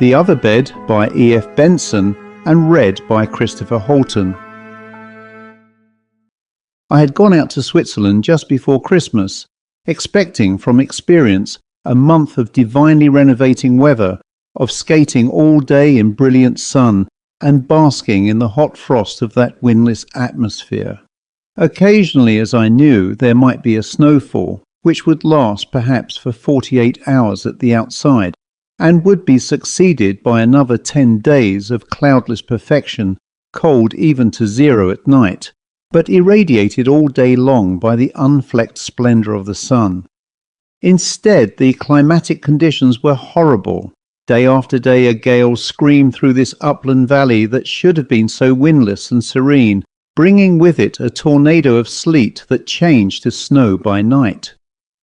The Other Bed by E.f.benson and read by Christopher Holton. I had gone out to Switzerland just before Christmas, expecting from experience a month of divinely renovating weather, of skating all day in brilliant sun and basking in the hot frost of that windless atmosphere. Occasionally, as I knew, there might be a snowfall, which would last perhaps for 48 hours at the outside, and would be succeeded by another 10 days of cloudless perfection, cold even to 0 at night, but irradiated all day long by the unflecked splendour of the sun. Instead, the climatic conditions were horrible. Day after day a gale screamed through this upland valley that should have been so windless and serene, bringing with it a tornado of sleet that changed to snow by night.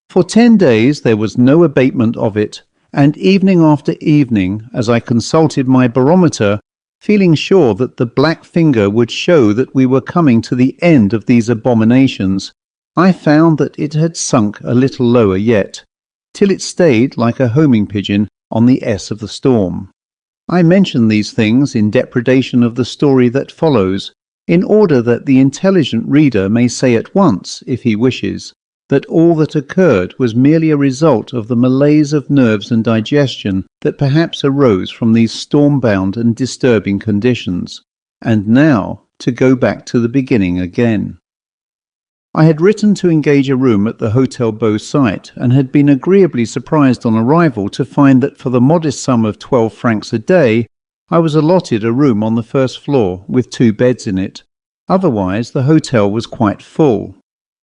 For 10 days there was no abatement of it, and evening after evening, as I consulted my barometer, feeling sure that the black finger would show that we were coming to the end of these abominations, I found that it had sunk a little lower yet, till it stayed like a homing pigeon on the S of the storm. I mention these things in depredation of the story that follows, in order that the intelligent reader may say at once, if he wishes, that all that occurred was merely a result of the malaise of nerves and digestion that perhaps arose from these storm-bound and disturbing conditions. And now, to go back to the beginning again. I had written to engage a room at the Hotel Beau site, and had been agreeably surprised on arrival to find that for the modest sum of 12 francs a day, I was allotted a room on the first floor with 2 beds in it. Otherwise, the hotel was quite full.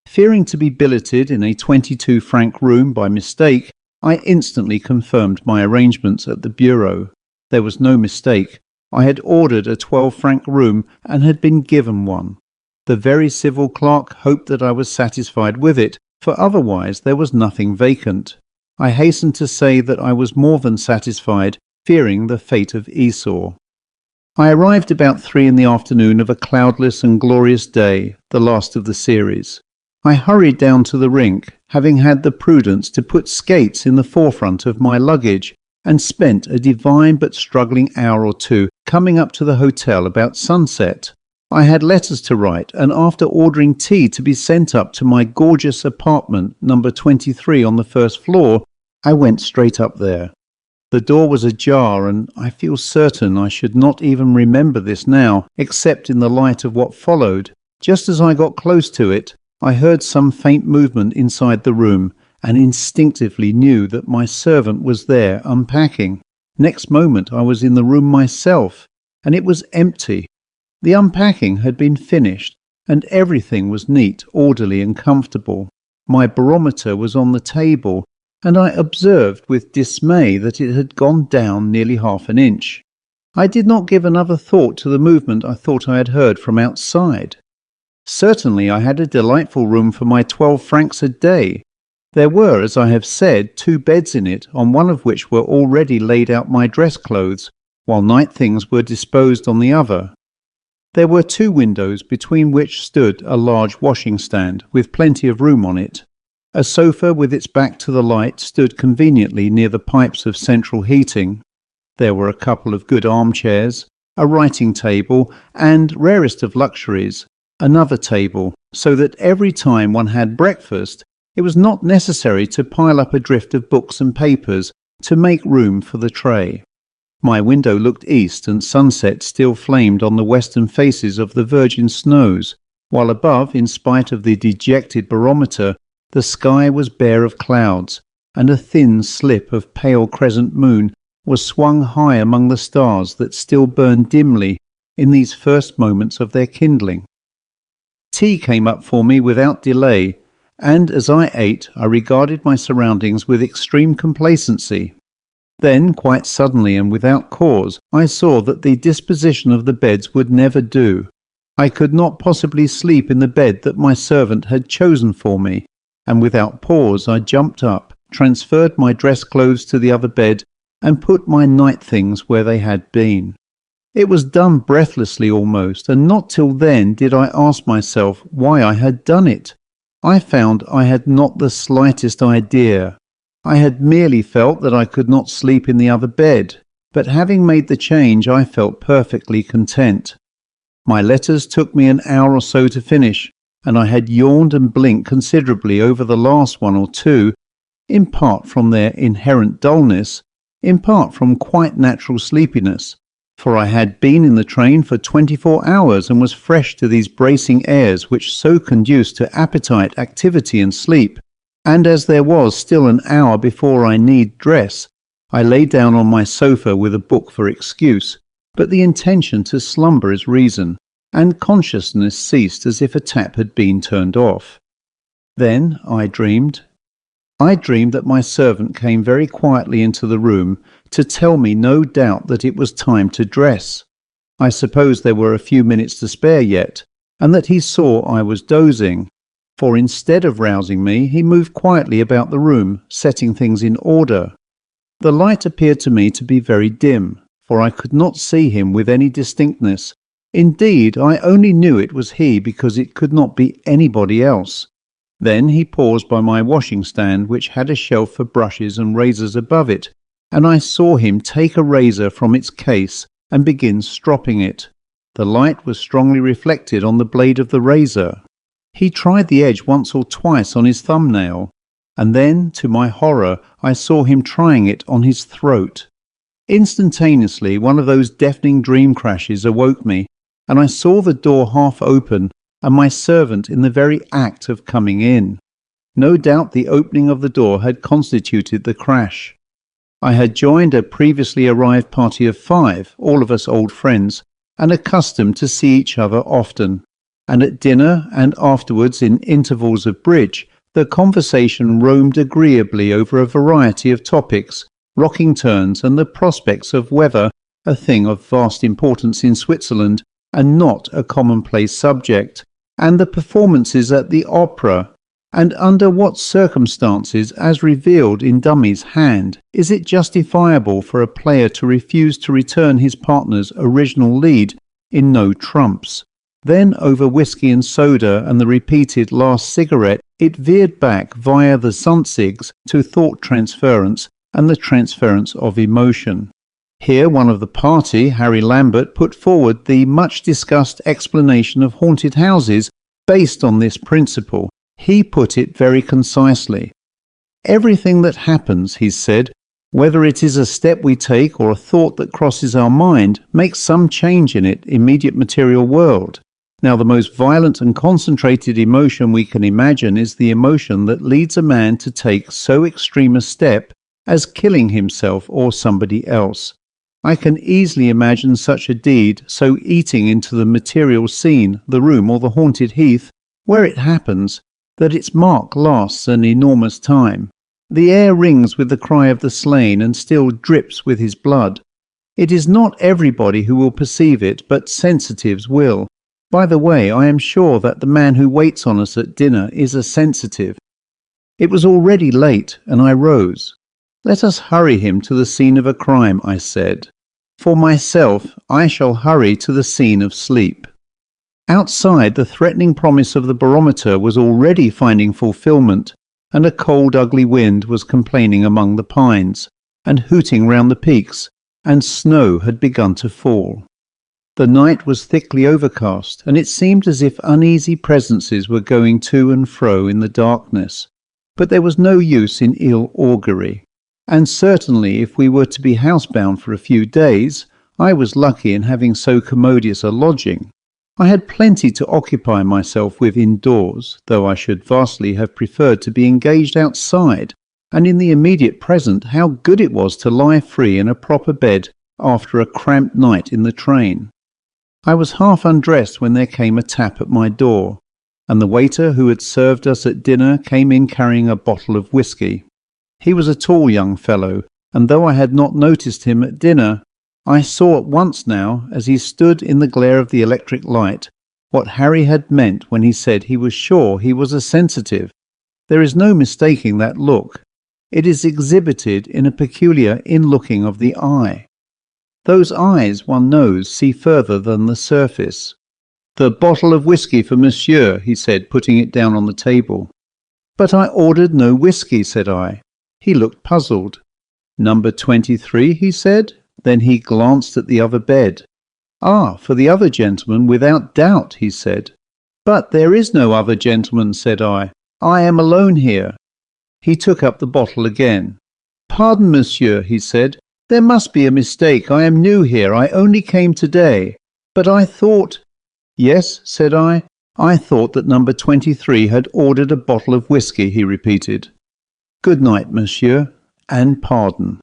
Fearing to be billeted in a 22-franc room by mistake, I instantly confirmed my arrangements at the bureau. There was no mistake. I had ordered a 12-franc room and had been given one. The very civil clerk hoped that I was satisfied with it, for otherwise there was nothing vacant. I hastened to say that I was more than satisfied, fearing the fate of Esau. I arrived about 3 in the afternoon of a cloudless and glorious day, the last of the series. I hurried down to the rink, having had the prudence to put skates in the forefront of my luggage, and spent a divine but struggling hour or two coming up to the hotel about sunset. I had letters to write, and after ordering tea to be sent up to my gorgeous apartment, number 23 on the first floor, I went straight up there. The door was ajar, and I feel certain I should not even remember this now, except in the light of what followed. Just as I got close to it, I heard some faint movement inside the room, and instinctively knew that my servant was there unpacking. Next moment I was in the room myself, and it was empty. The unpacking had been finished, and everything was neat, orderly, and comfortable. My barometer was on the table, and I observed with dismay that it had gone down nearly half an inch. I did not give another thought to the movement I thought I had heard from outside. Certainly I had a delightful room for my 12 francs a day. There were, as I have said, 2 beds in it, on one of which were already laid out my dress clothes, while night things were disposed on the other. There were 2 windows, between which stood a large washing stand, with plenty of room on it. A sofa with its back to the light stood conveniently near the pipes of central heating. There were a couple of good armchairs, a writing table, and, rarest of luxuries, another table, so that every time one had breakfast, it was not necessary to pile up a drift of books and papers to make room for the tray. My window looked east, and sunset still flamed on the western faces of the virgin snows, while above, in spite of the dejected barometer, the sky was bare of clouds, and a thin slip of pale crescent moon was swung high among the stars that still burned dimly in these first moments of their kindling. Tea came up for me without delay, and as I ate, I regarded my surroundings with extreme complacency. Then, quite suddenly and without cause, I saw that the disposition of the beds would never do. I could not possibly sleep in the bed that my servant had chosen for me, and without pause I jumped up, transferred my dress clothes to the other bed, and put my night things where they had been. It was done breathlessly almost, and not till then did I ask myself why I had done it. I found I had not the slightest idea. I had merely felt that I could not sleep in the other bed. but having made the change I felt perfectly content. My letters took me an hour or so to finish, and I had yawned and blinked considerably over the last one or two, in part from their inherent dullness, in part from quite natural sleepiness, for I had been in the train for 24 hours and was fresh to these bracing airs which so conduced to appetite, activity and sleep. And as there was still an hour before I need dress, I lay down on my sofa with a book for excuse, but the intention to slumber as reason, and consciousness ceased as if a tap had been turned off. Then I dreamed that my servant came very quietly into the room to tell me no doubt that it was time to dress. I suppose there were a few minutes to spare yet, and that he saw I was dozing, for instead of rousing me, he moved quietly about the room, setting things in order. The light appeared to me to be very dim, for I could not see him with any distinctness. Indeed, I only knew it was he because it could not be anybody else. Then he paused by my washing stand, which had a shelf for brushes and razors above it, and I saw him take a razor from its case and begin stropping it. The light was strongly reflected on the blade of the razor. He tried the edge once or twice on his thumbnail, and then, to my horror, I saw him trying it on his throat. Instantaneously, one of those deafening dream crashes awoke me, and I saw the door half open and my servant in the very act of coming in. No doubt the opening of the door had constituted the crash. I had joined a previously arrived party of 5, all of us old friends, and accustomed to see each other often, and at dinner and afterwards in intervals of bridge, the conversation roamed agreeably over a variety of topics, rocking turns and the prospects of weather, a thing of vast importance in Switzerland, and not a commonplace subject, and the performances at the opera, and under what circumstances, as revealed in Dummy's hand, is it justifiable for a player to refuse to return his partner's original lead in No Trumps. Then over whiskey and soda and the repeated last cigarette, it veered back via the Zunzigs to thought transference and the transference of emotion. Here one of the party, Harry Lambert, put forward the much-discussed explanation of haunted houses based on this principle. He put it very concisely. Everything that happens, he said, whether it is a step we take or a thought that crosses our mind, makes some change in its immediate material world. Now, the most violent and concentrated emotion we can imagine is the emotion that leads a man to take so extreme a step as killing himself or somebody else. I can easily imagine such a deed so eating into the material scene, the room or the haunted heath, where it happens, that its mark lasts an enormous time. The air rings with the cry of the slain and still drips with his blood. It is not everybody who will perceive it, but sensitives will. By the way, I am sure that the man who waits on us at dinner is a sensitive. It was already late, and I rose. Let us hurry him to the scene of a crime, I said. For myself, I shall hurry to the scene of sleep. Outside, the threatening promise of the barometer was already finding fulfillment, and a cold, ugly wind was complaining among the pines, and hooting round the peaks, and snow had begun to fall. The night was thickly overcast, and it seemed as if uneasy presences were going to and fro in the darkness. But there was no use in ill augury. And certainly, if we were to be housebound for a few days, I was lucky in having so commodious a lodging. I had plenty to occupy myself with indoors, though I should vastly have preferred to be engaged outside, and in the immediate present how good it was to lie free in a proper bed after a cramped night in the train. I was half undressed when there came a tap at my door, and the waiter who had served us at dinner came in carrying a bottle of whiskey. He was a tall young fellow, and though I had not noticed him at dinner, I saw at once now, as he stood in the glare of the electric light, what Harry had meant when he said he was sure he was a sensitive. There is no mistaking that look. It is exhibited in a peculiar in-looking of the eye. Those eyes, one knows, see further than the surface. "The bottle of whiskey for monsieur," he said, putting it down on the table. "But I ordered no whiskey," said I. He looked puzzled. "Number 23, he said. Then he glanced at the other bed. "Ah, for the other gentleman, without doubt," he said. "But there is no other gentleman," said I. "I am alone here." He took up the bottle again. "Pardon, monsieur," he said. "There must be a mistake. I am new here. I only came today. But I thought—" "Yes," said I. "I thought that number 23 had ordered a bottle of whisky," he repeated. "Good night, monsieur, and pardon."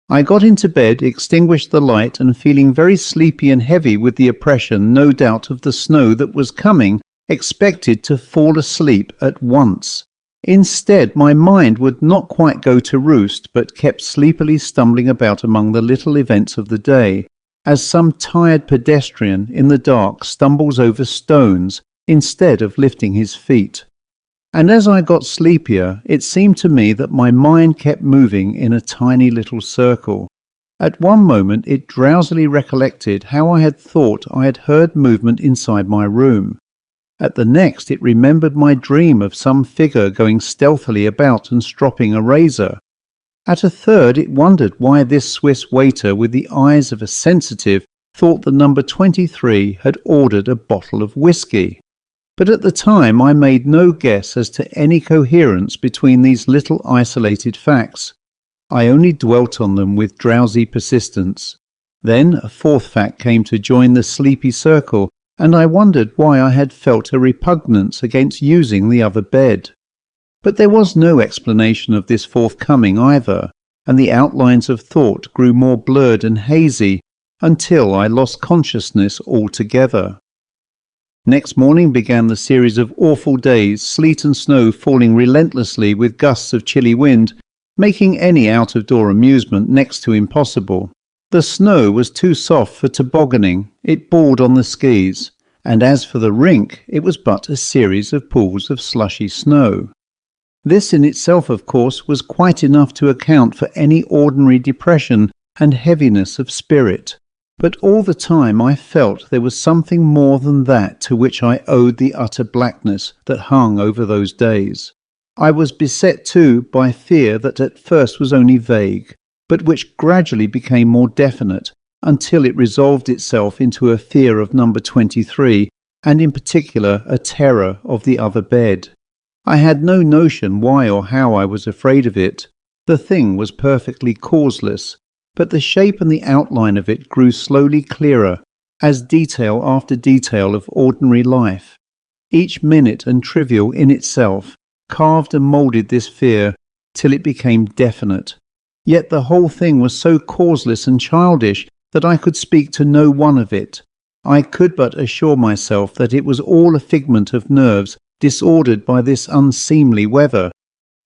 I got into bed, extinguished the light, and feeling very sleepy and heavy with the oppression, no doubt, of the snow that was coming, expected to fall asleep at once. Instead, my mind would not quite go to roost, but kept sleepily stumbling about among the little events of the day, as some tired pedestrian in the dark stumbles over stones instead of lifting his feet. And as I got sleepier, it seemed to me that my mind kept moving in a tiny little circle. At one moment it drowsily recollected how I had thought I had heard movement inside my room. At the next it remembered my dream of some figure going stealthily about and stropping a razor. At a third it wondered why this Swiss waiter with the eyes of a sensitive thought the number 23 had ordered a bottle of whisky. But at the time I made no guess as to any coherence between these little isolated facts. I only dwelt on them with drowsy persistence. Then a fourth fact came to join the sleepy circle, and I wondered why I had felt a repugnance against using the other bed. But there was no explanation of this forthcoming either, and the outlines of thought grew more blurred and hazy until I lost consciousness altogether. Next morning began the series of awful days, sleet and snow falling relentlessly with gusts of chilly wind, making any out-of-door amusement next to impossible. The snow was too soft for tobogganing, it balled on the skis, and as for the rink, it was but a series of pools of slushy snow. This in itself, of course, was quite enough to account for any ordinary depression and heaviness of spirit. But all the time I felt there was something more than that to which I owed the utter blackness that hung over those days. I was beset too by fear that at first was only vague, but which gradually became more definite, until it resolved itself into a fear of number 23, and in particular a terror of the other bed. I had no notion why or how I was afraid of it. The thing was perfectly causeless, but the shape and the outline of it grew slowly clearer, as detail after detail of ordinary life, each minute and trivial in itself, carved and moulded this fear till it became definite. Yet the whole thing was so causeless and childish that I could speak to no one of it. I could but assure myself that it was all a figment of nerves disordered by this unseemly weather.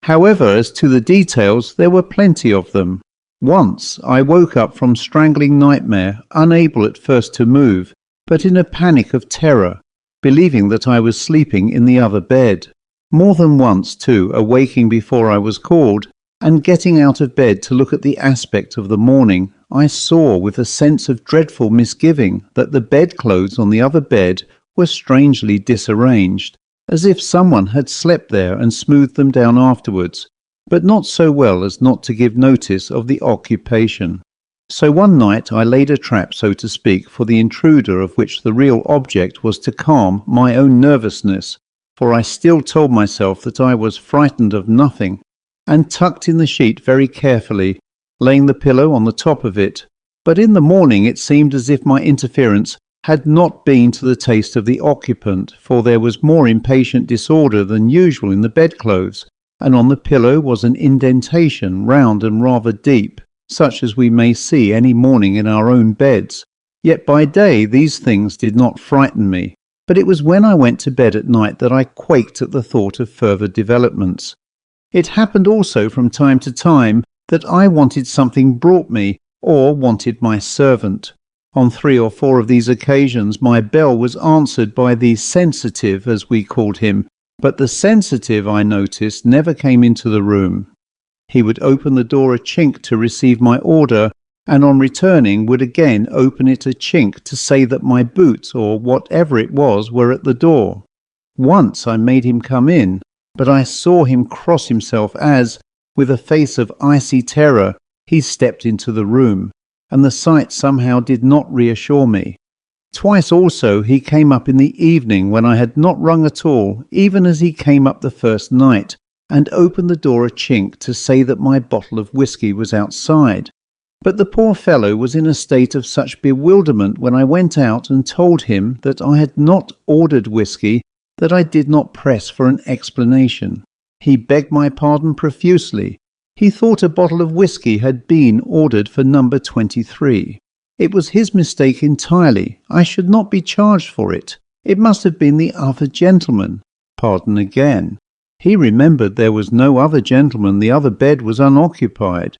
However, as to the details, there were plenty of them. Once I woke up from strangling nightmare, unable at first to move, but in a panic of terror, believing that I was sleeping in the other bed. More than once, too, awaking before I was called, and getting out of bed to look at the aspect of the morning, I saw with a sense of dreadful misgiving that the bedclothes on the other bed were strangely disarranged, as if someone had slept there and smoothed them down afterwards, but not so well as not to give notice of the occupation. So one night I laid a trap, so to speak, for the intruder, of which the real object was to calm my own nervousness, for I still told myself that I was frightened of nothing, and tucked in the sheet very carefully, laying the pillow on the top of it. But in the morning it seemed as if my interference had not been to the taste of the occupant, for there was more impatient disorder than usual in the bedclothes, and on the pillow was an indentation, round and rather deep, such as we may see any morning in our own beds. Yet by day these things did not frighten me, but it was when I went to bed at night that I quaked at the thought of further developments. It happened also from time to time that I wanted something brought me, or wanted my servant. On 3 or 4 of these occasions my bell was answered by the sensitive, as we called him, but the sensitive, I noticed, never came into the room. He would open the door a chink to receive my order, and on returning would again open it a chink to say that my boots, or whatever it was, were at the door. Once I made him come in, but I saw him cross himself as, with a face of icy terror, he stepped into the room. and the sight somehow did not reassure me. Twice also he came up in the evening when I had not rung at all, even as he came up the first night, and opened the door a chink to say that my bottle of whisky was outside. But the poor fellow was in a state of such bewilderment when I went out and told him that I had not ordered whisky that I did not press for an explanation. He begged my pardon profusely. He thought a bottle of whisky had been ordered for number 23. It was his mistake entirely. I should not be charged for it. It must have been the other gentleman. Pardon again. He remembered there was no other gentleman. The other bed was unoccupied.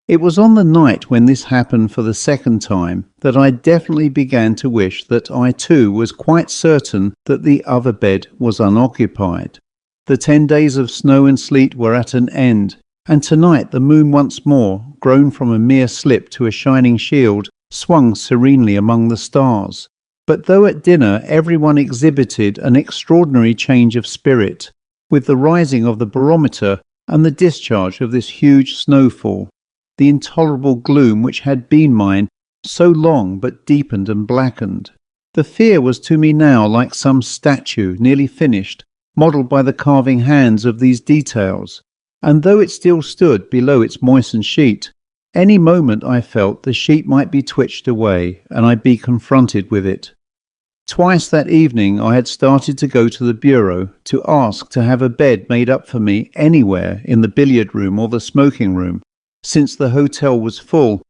It was on the night when this happened for the second time that I definitely began to wish that I too was quite certain that the other bed was unoccupied. The 10 days of snow and sleet were at an end, and tonight the moon once more, grown from a mere slip to a shining shield, swung serenely among the stars. But though at dinner everyone exhibited an extraordinary change of spirit, with the rising of the barometer and the discharge of this huge snowfall, the intolerable gloom which had been mine so long but deepened and blackened. The fear was to me now like some statue nearly finished, modelled by the carving hands of these details, and though it still stood below its moistened sheet, any moment I felt the sheet might be twitched away and I be confronted with it. Twice that evening I had started to go to the bureau to ask to have a bed made up for me anywhere in the billiard room or the smoking room, since the hotel was full,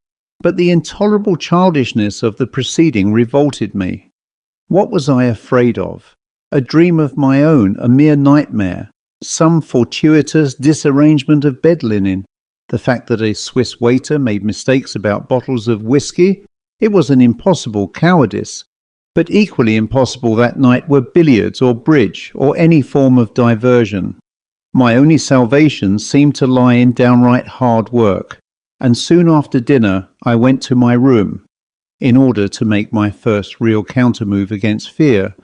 but the intolerable childishness of the proceeding revolted me. What was I afraid of? A dream of my own, a mere nightmare, some fortuitous disarrangement of bed linen, the fact that a Swiss waiter made mistakes about bottles of whisky? It was an impossible cowardice. But equally impossible that night were billiards or bridge or any form of diversion. My only salvation seemed to lie in downright hard work, and soon after dinner I went to my room, in order to make my first real countermove against fear,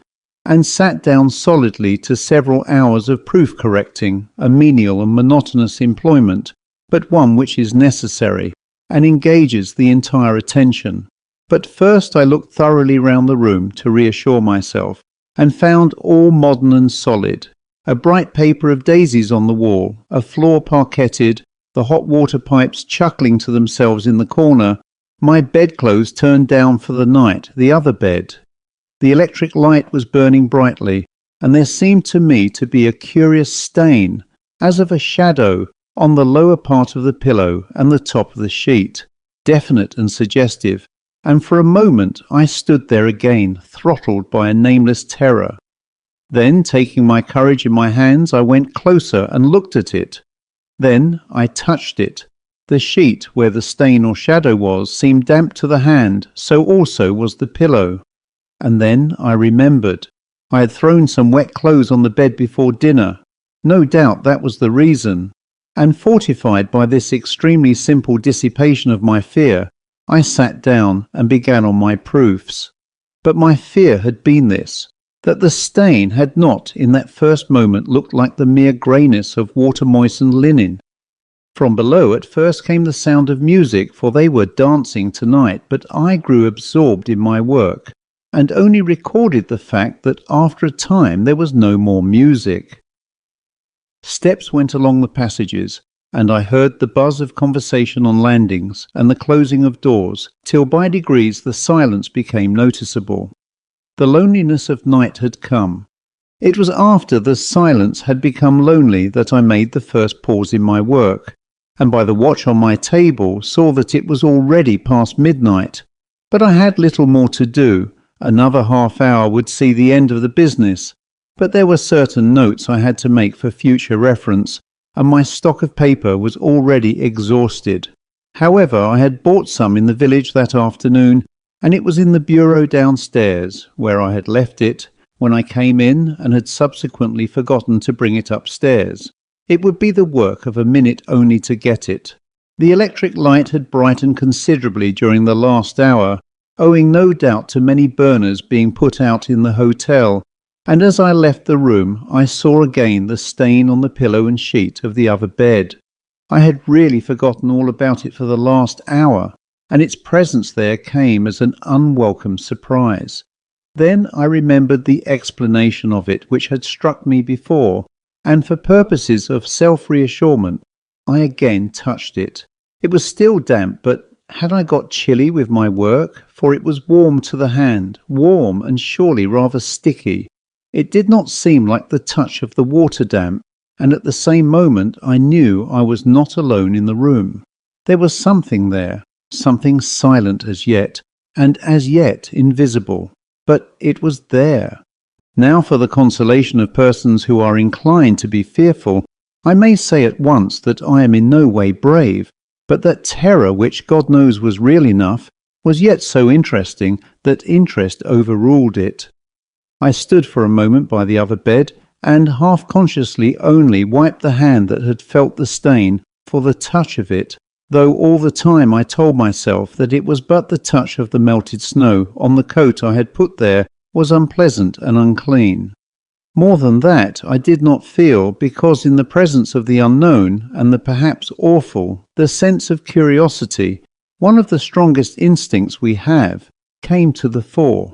and sat down solidly to several hours of proof correcting, a menial and monotonous employment, but one which is necessary, and engages the entire attention. But first I looked thoroughly round the room to reassure myself, and found all modern and solid. A bright paper of daisies on the wall, a floor parquetted, the hot water pipes chuckling to themselves in the corner, my bedclothes turned down for the night, the other bed. The electric light was burning brightly, and there seemed to me to be a curious stain, as of a shadow, on the lower part of the pillow and the top of the sheet, definite and suggestive, and for a moment I stood there again, throttled by a nameless terror. Then, taking my courage in my hands, I went closer and looked at it. Then I touched it. The sheet where the stain or shadow was seemed damp to the hand, so also was the pillow. And then I remembered. I had thrown some wet clothes on the bed before dinner. No doubt that was the reason. And fortified by this extremely simple dissipation of my fear, I sat down and began on my proofs. But my fear had been this, that the stain had not in that first moment looked like the mere greyness of water-moistened linen. From below at first came the sound of music, for they were dancing tonight, but I grew absorbed in my work, and only recorded the fact that after a time there was no more music. Steps went along the passages, and I heard the buzz of conversation on landings and the closing of doors, till by degrees the silence became noticeable. The loneliness of night had come. It was after the silence had become lonely that I made the first pause in my work, and by the watch on my table saw that it was already past midnight. But I had little more to do. Another half hour would see the end of the business, but there were certain notes I had to make for future reference, and my stock of paper was already exhausted. However, I had bought some in the village that afternoon, and it was in the bureau downstairs, where I had left it when I came in and had subsequently forgotten to bring it upstairs. It would be the work of a minute only to get it. The electric light had brightened considerably during the last hour, owing no doubt to many burners being put out in the hotel, and as I left the room I saw again the stain on the pillow and sheet of the other bed. I had really forgotten all about it for the last hour, and its presence there came as an unwelcome surprise. Then I remembered the explanation of it which had struck me before, and for purposes of self-reassurement, I again touched it. It was still damp, but had I got chilly with my work? For it was warm to the hand, warm and surely rather sticky. It did not seem like the touch of the water damp, and at the same moment I knew I was not alone in the room. There was something there, something silent as yet, and as yet invisible, but it was there. Now for the consolation of persons who are inclined to be fearful, I may say at once that I am in no way brave, but that terror, which God knows was real enough, was yet so interesting that interest overruled it. I stood for a moment by the other bed, and half-consciously only wiped the hand that had felt the stain for the touch of it, though all the time I told myself that it was but the touch of the melted snow on the coat I had put there was unpleasant and unclean. More than that I did not feel, because in the presence of the unknown and the perhaps awful, the sense of curiosity, one of the strongest instincts we have, came to the fore.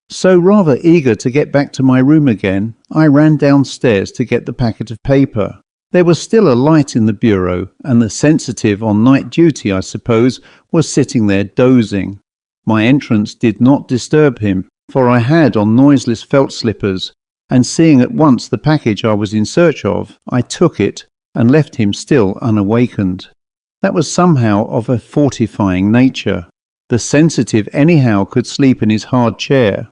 So rather eager to get back to my room again, I ran downstairs to get the packet of paper. There was still a light in the bureau, and the sensitive on night duty, I suppose, was sitting there dozing. My entrance did not disturb him, for I had on noiseless felt slippers, and seeing at once the package I was in search of, I took it and left him still unawakened. That was somehow of a fortifying nature. The sensitive anyhow could sleep in his hard chair.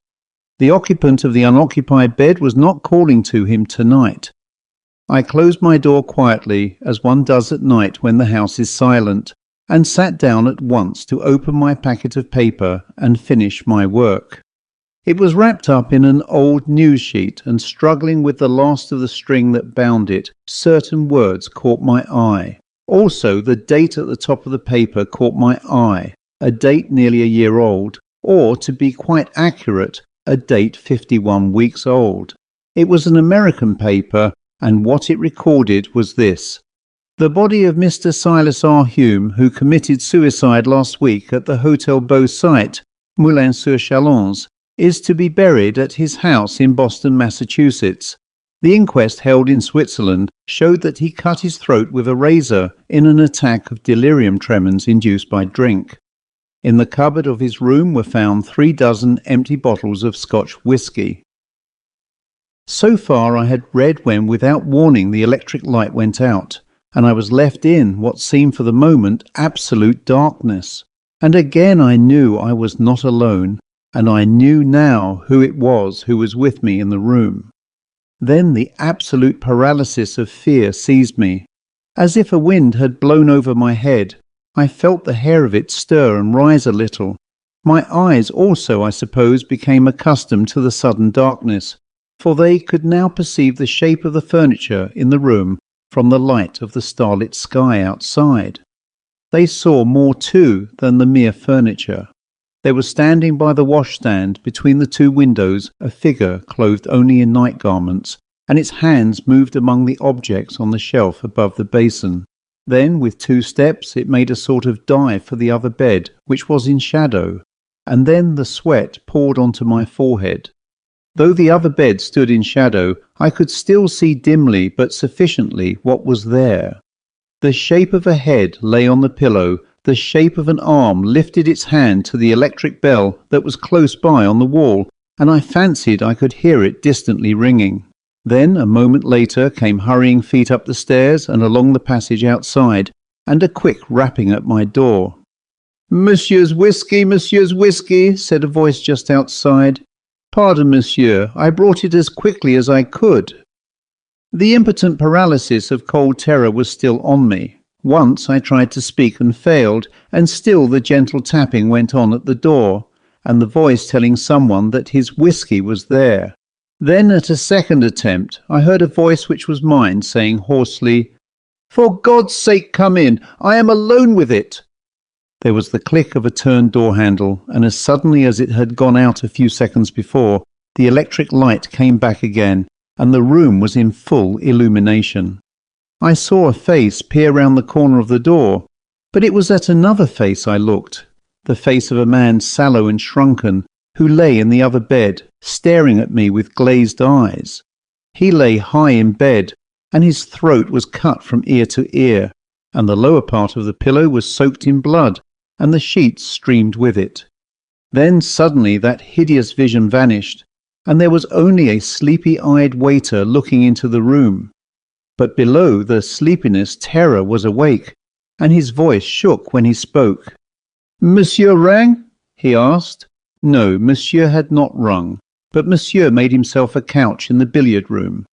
The occupant of the unoccupied bed was not calling to him tonight. I closed my door quietly, as one does at night when the house is silent, and sat down at once to open my packet of paper and finish my work. It was wrapped up in an old news sheet, and struggling with the last of the string that bound it, certain words caught my eye. Also, the date at the top of the paper caught my eye, a date nearly a year old, or, to be quite accurate, a date 51 weeks old. It was an American paper, and what it recorded was this: "The body of Mr. Silas R. Hume, who committed suicide last week at the Hotel Beau site, Moulins-sur-Chalons, is to be buried at his house in Boston, Massachusetts. The inquest held in Switzerland showed that he cut his throat with a razor in an attack of delirium tremens induced by drink. In the cupboard of his room were found 36 empty bottles of Scotch whisky." So far I had read when, without warning, the electric light went out, and I was left in what seemed for the moment absolute darkness. And again I knew I was not alone, and I knew now who it was who was with me in the room. Then the absolute paralysis of fear seized me. As if a wind had blown over my head, I felt the hair of it stir and rise a little. My eyes also, I suppose, became accustomed to the sudden darkness, for they could now perceive the shape of the furniture in the room from the light of the starlit sky outside. They saw more too than the mere furniture. There was standing by the washstand between the two windows a figure clothed only in night garments, and its hands moved among the objects on the shelf above the basin. Then, with 2 steps, it made a sort of dive for the other bed, which was in shadow, and then the sweat poured onto my forehead. Though the other bed stood in shadow, I could still see dimly but sufficiently what was there. The shape of a head lay on the pillow, the shape of an arm lifted its hand to the electric bell that was close by on the wall, and I fancied I could hear it distantly ringing. Then, a moment later, came hurrying feet up the stairs and along the passage outside, and a quick rapping at my door. "Monsieur's whiskey," said a voice just outside. "Pardon, monsieur, I brought it as quickly as I could." The impotent paralysis of cold terror was still on me. Once I tried to speak and failed, and still the gentle tapping went on at the door, and the voice telling someone that his whiskey was there. Then at a second attempt I heard a voice which was mine saying hoarsely, "For God's sake come in, I am alone with it." There was the click of a turned door handle, and as suddenly as it had gone out a few seconds before, the electric light came back again, and the room was in full illumination. I saw a face peer round the corner of the door, but it was at another face I looked. the face of a man sallow and shrunken, who lay in the other bed, staring at me with glazed eyes. He lay high in bed, and his throat was cut from ear to ear, and the lower part of the pillow was soaked in blood, and the sheets streamed with it. Then suddenly that hideous vision vanished, and there was only a sleepy-eyed waiter looking into the room. But below the sleepiness terror was awake, and his voice shook when he spoke. "Monsieur rang?" he asked. No, Monsieur had not rung, but Monsieur made himself a couch in the billiard room.